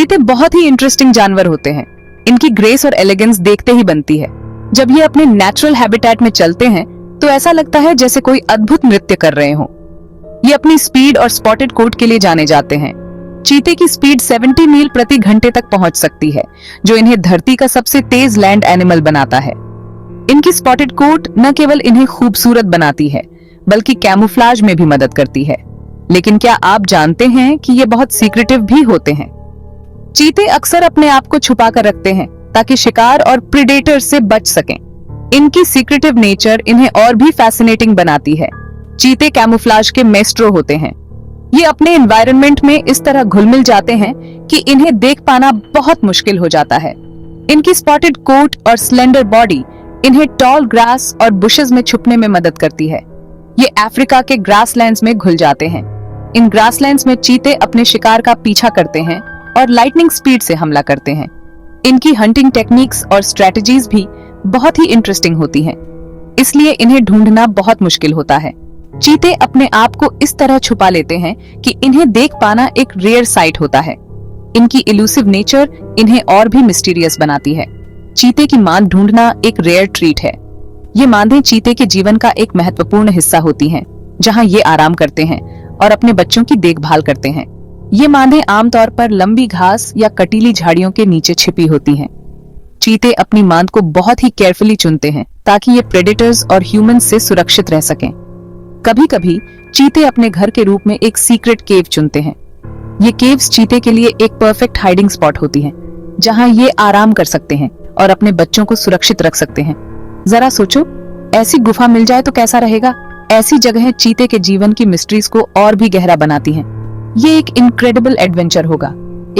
चीते बहुत ही इंटरेस्टिंग जानवर होते हैं। इनकी ग्रेस और एलिगेंस देखते ही बनती है। जब ये अपने नेचुरल हैबिटेट में चलते हैं तो ऐसा लगता है जैसे कोई अद्भुत नृत्य कर रहे हों। ये अपनी स्पीड और स्पॉटेड कोट के लिए जाने जाते हैं। चीते की स्पीड 70 मील प्रति घंटे तक पहुंच सकती है, जो इन्हें धरती का सबसे तेज लैंड एनिमल बनाता है। इनकी स्पॉटेड कोट न केवल इन्हें खूबसूरत बनाती है, बल्कि कैमोफ्लेज में भी मदद करती है। लेकिन क्या आप जानते हैं कि ये बहुत सीक्रेटिव भी होते हैं? चीते अक्सर अपने आप को छुपा कर रखते हैं ताकि शिकार और प्रेडेटर से बच सकें। इनकी सीक्रेटिव नेचर इन्हें और भी फैसिनेटिंग बनाती है। चीते कैमोफ्लेज के मेस्ट्रो होते हैं। ये अपने एनवायरनमेंट में इस तरह घुल मिल जाते हैं कि इन्हें देख पाना बहुत मुश्किल हो जाता है। इनकी स्पॉटेड कोट और स्लेंडर बॉडी इन्हें टॉल ग्रास और बुशेस में छुपने में मदद करती है। ये अफ्रीका के ग्रासलैंड्स में घुल जाते हैं। इन ग्रासलैंड्स में चीते अपने शिकार का पीछा करते हैं और लाइटनिंग स्पीड से हमला करते हैं। इनकी हंटिंग टेक्निक्स और स्ट्रेटजीज भी बहुत ही इंटरेस्टिंग होती हैं, इसलिए इन्हें ढूंढना बहुत मुश्किल होता है। चीते अपने आप को इस तरह छुपा लेते हैं कि इन्हें देख पाना एक रेयर साइट होता है। इनकी इलूसिव नेचर इन्हें और भी मिस्टीरियस बनाती है। चीते की मांद ढूंढना एक रेयर ट्रीट है। ये मांदें चीते के जीवन का एक महत्वपूर्ण हिस्सा होती हैं, जहां ये आराम करते हैं और अपने बच्चों की देखभाल करते हैं। ये मांदें आमतौर पर लंबी घास या कटीली झाड़ियों के नीचे छिपी होती हैं। चीते अपनी मांद को बहुत ही केयरफुली चुनते हैं ताकि ये प्रेडेटर्स और ह्यूमंस से सुरक्षित रह सकें। कभी-कभी चीते अपने घर के रूप में एक सीक्रेट केव चुनते हैं। ये केव्स चीते के लिए एक परफेक्ट हाइडिंग स्पॉट होती हैं, जहां ये आराम कर सकते हैं और अपने बच्चों को सुरक्षित रख सकते हैं। जरा सोचो, ऐसी गुफा मिल जाए तो कैसा रहेगा? ऐसी जगहें चीते के जीवन की मिस्ट्रीज को और भी गहरा बनाती हैं। ये एक इनक्रेडिबल एडवेंचर होगा।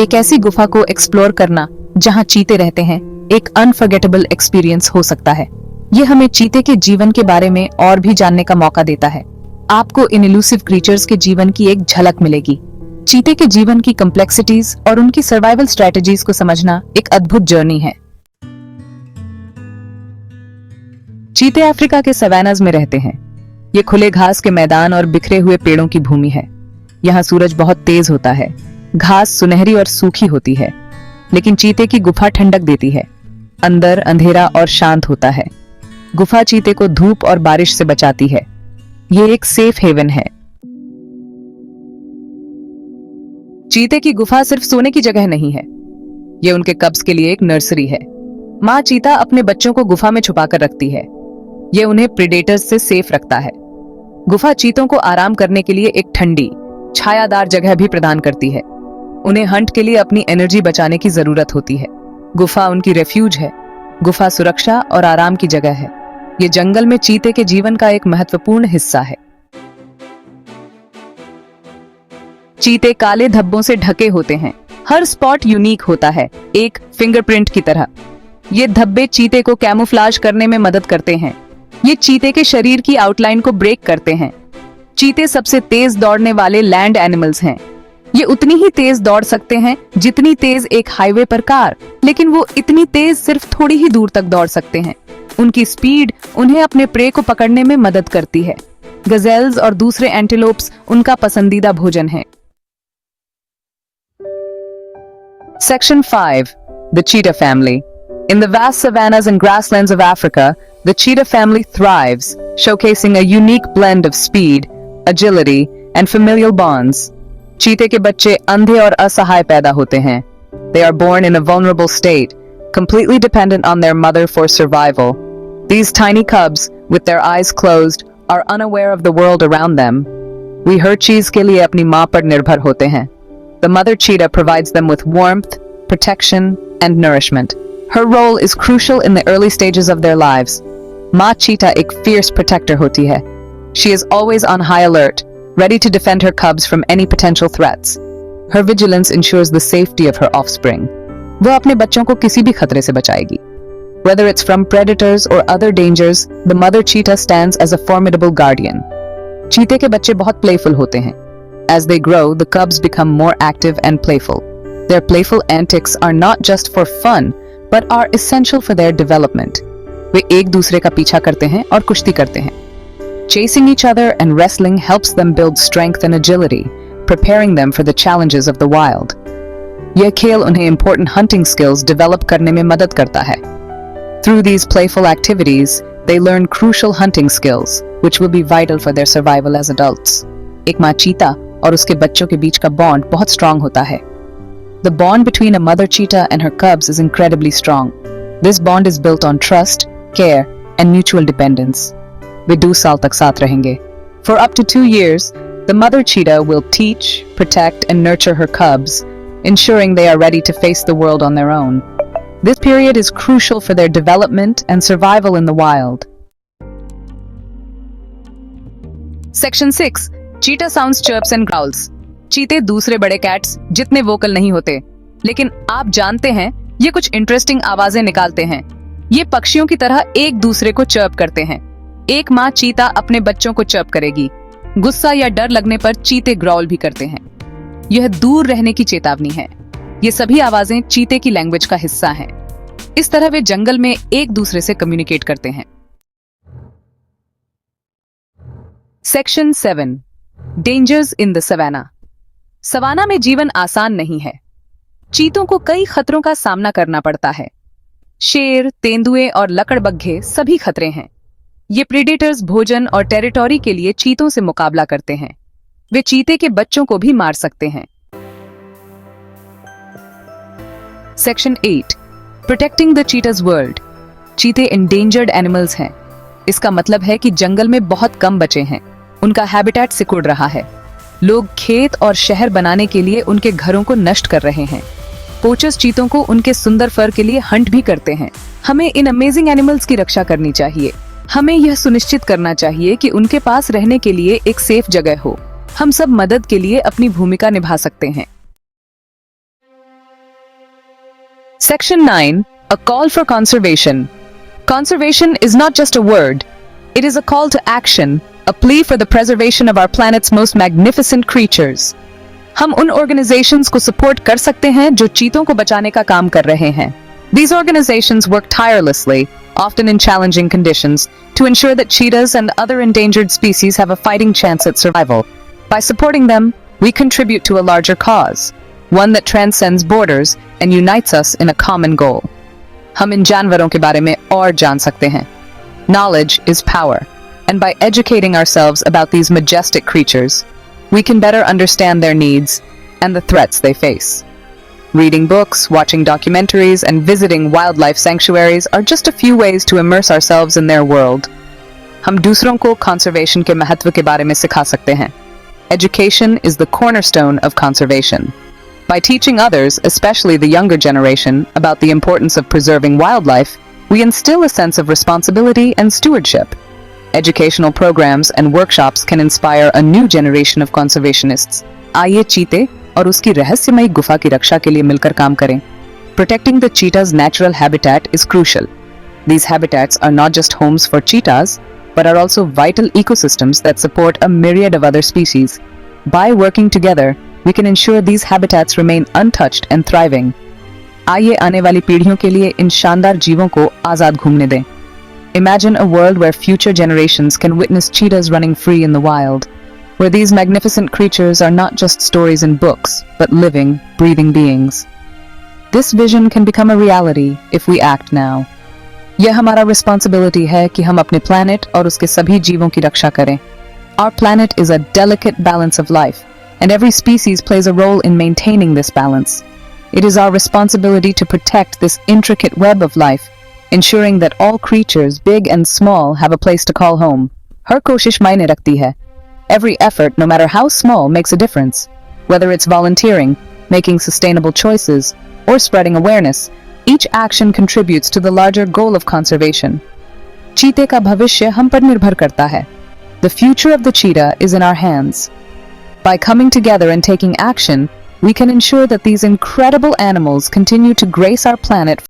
एक ऐसी गुफा को एक्सप्लोर करना जहां चीते रहते हैं एक अनफॉरगेटेबल एक्सपीरियंस हो सकता है। ये हमें चीते के जीवन के बारे में और भी जानने का मौका देता है। आपको इन इलूसिव क्रीचर्स के जीवन की एक झलक मिलेगी। चीते के जीवन की कॉम्प्लेक्सिटीज और उनकी सर्वाइवल स्ट्रेटजीज को समझना एक अद्भुत जर्नी है। चीते अफ्रीका के सवानास में रहते हैं। ये खुले घास के मैदान और बिखरे हुए पेड़ों की भूमि है। यहाँ सूरज बहुत तेज होता है, घास सुनहरी और सूखी होती है, लेकिन चीते की गुफा ठंडक देती है। अंदर अंधेरा और शांत होता है। गुफा चीते को धूप और बारिश से बचाती है। ये एक सेफ हेवन है। चीते की गुफा सिर्फ सोने की जगह नहीं है, ये उनके कब्ज के लिए एक नर्सरी है। माँ चीता अपने बच्चों को गुफा में छुपा कर रखती है। ये उन्हें प्रेडेटर्स से सेफ रखता है। गुफा चीतों को आराम करने के लिए एक ठंडी, छायादार जगह भी प्रदान करती है। उन्हें हंट के लिए अपनी एनर्जी बचाने की जरूरत होती है। गुफा उनकी रेफ्यूज है। गुफा सुरक्षा और आराम की जगह है। ये जंगल में चीते के जीवन का एक महत्वपूर्ण हिस्सा है। चीते काले धब्बों से ढके होते हैं। हर स्पॉट यूनिक होता है, एक फिंगरप्रिंट की तरह। ये धब्बे चीते को कैमोफ्लेज करने में मदद करते हैं। ये चीते के शरीर की आउटलाइन को ब्रेक करते हैं। चीते सबसे तेज दौड़ने वाले लैंड एनिमल्स हैं। ये उतनी ही तेज दौड़ सकते हैं जितनी तेज एक हाईवे पर कार, लेकिन वो इतनी तेज सिर्फ थोड़ी ही दूर तक दौड़ सकते हैं। उनकी स्पीड उन्हें अपने प्रे को पकड़ने में मदद करती है। गजेल्स और दूसरे एंटीलोप्स उनका पसंदीदा भोजन है। Section 5. The cheetah family. In the vast savannas and grasslands of Africa, the cheetah family thrives, showcasing a unique blend of speed, agility, and familial bonds. चीते के बच्चे अंधे और असहाय पैदा होते हैं. They are born in a vulnerable state, completely dependent on their mother for survival. These tiny cubs, with their eyes closed, are unaware of the world around them. We हर चीज के लिए अपनी माँ पर निर्भर होते हैं. The mother cheetah provides them with warmth, protection, and nourishment. Her role is crucial in the early stages of their lives. माँ cheetah एक fierce protector होती है. She is always on high alert, ready to defend her cubs from any potential threats. Her vigilance ensures the safety of her offspring. वह अपने बच्चों को किसी भी खतरे से बचाएगी. Whether it's from predators or other dangers, the mother cheetah stands as a formidable guardian. चीते के बच्चे बहुत playful होते हैं. As they grow, the cubs become more active and playful. Their playful antics are not just for fun, but are essential for their development. वे एक दूसरे का पीछा करते हैं और कुश्ती करते हैं. Chasing each other and wrestling helps them build strength and agility, preparing them for the challenges of the wild. यह खेल उन्हें important hunting skills develop करने में मदद करता है. Through these playful activities, they learn crucial hunting skills, which will be vital for their survival as adults. एक माँ चीता और उसके बच्चों के बीच का बॉन्ड बहुत स्ट्रांग होता है. The bond between a mother cheetah and her cubs is incredibly strong. This bond is built on trust, care, and mutual dependence. वे 2 साल तक साथ रहेंगे. For up to 2 years, the mother cheetah will teach, protect, and nurture her cubs, ensuring they are ready to face the world on their own. This period is crucial for their development and survival in the wild. Section 6. Cheetah sounds, chirps and growls. चीते दूसरे बड़े cats जितने vocal नहीं होते, लेकिन आप जानते हैं ये कुछ इंटरेस्टिंग आवाजें निकालते हैं. ये पक्षियों की तरह एक दूसरे को चर्प करते हैं. एक माँ चीता अपने बच्चों को चर्प करेगी. गुस्सा या डर लगने पर चीते ग्रॉल भी करते हैं. यह दूर रहने की चेतावनी है. ये सभी आवाजें चीते की लैंग्वेज का हिस्सा हैं. इस तरह वे जंगल में एक दूसरे से कम्युनिकेट करते हैं. Section 7. Dangers in the savanna. Savanna में जीवन आसान नहीं है. चीतों को कई खतरों का सामना करना पड़ता है. शेर, तेंदुए और लकड़बग्घे सभी खतरे हैं. ये प्रीडेटर्स भोजन और टेरिटोरी के लिए चीतों से मुकाबला करते हैं. वे चीते के बच्चों को भी मार सकते हैं. Section 8. Protecting the cheetah's world. चीते इंडेंजर्ड एनिमल्स हैं. इसका मतलब है कि जंगल में बहुत कम बचे हैं. उनका हैबिटेट सिकुड़ रहा है. लोग खेत और शहर बनाने के लिए उनके घरों को नष्ट कर रहे हैं. पोचर्स चीतों को उनके सुंदर फर के लिए हंट भी करते हैं. हमें इन अमेजिंग एनिमल्स की रक्षा करनी चाहिए. हमें यह सुनिश्चित करना चाहिए कि उनके पास रहने के लिए एक सेफ जगह हो. हम सब मदद के लिए अपनी भूमिका निभा सकते हैं. Section 9. A call for conservation. Conservation is not just a word. It is a call to action, a plea for the preservation of our planet's most magnificent creatures. हम उन organizations को support कर सकते हैं जो चीतों को बचाने का काम कर रहे हैं. These organizations work tirelessly, often in challenging conditions, to ensure that cheetahs and other endangered species have a fighting chance at survival. By supporting them, we contribute to a larger cause, one that transcends borders and unites us in a common goal. हम इन जानवरों के बारे में और जान सकते हैं. Knowledge is power, and by educating ourselves about these majestic creatures, we can better understand their needs and the threats they face. Reading books, watching documentaries, and visiting wildlife sanctuaries are just a few ways to immerse ourselves in their world. हम दूसरों को conservation के महत्व के बारे में सिखा सकते हैं. Education is the cornerstone of conservation. By teaching others, especially the younger generation, about the importance of preserving wildlife, we instill a sense of responsibility and stewardship. Educational programs and workshops can inspire a new generation of conservationists. आइए चीते और उसकी रहस्यमयी गुफा की रक्षा के लिए मिलकर काम करें. Protecting the cheetah's natural habitat is crucial. These habitats are not just homes for cheetahs, but are also vital ecosystems that support a myriad of other species. By working together, we can ensure these habitats remain untouched and thriving. आइए आने वाली पीढ़ियों के लिए इन शानदार जीवों को आजाद घूमने दें. Imagine a world where future generations can witness cheetahs running free in the wild, where these magnificent creatures are not just stories in books, but living, breathing beings. This vision can become a reality if we act now. यह हमारा responsibility है कि हम अपने planet और उसके सभी जीवों की रक्षा करें. Our planet is a delicate balance of life, and every species plays a role in maintaining this balance. It is our responsibility to protect this intricate web of life, ensuring that all creatures, big and small, have a place to call home. हर कोशिश मायने रखती है. Every effort, no matter how small, makes a difference. Whether it's volunteering, making sustainable choices, or spreading awareness, each action contributes to the larger goal of conservation. चीते का भविष्य हम पर निर्भर करता है. The future of the cheetah is in our hands. By coming together and taking action, we can ensure that these incredible animals continue to grace our planet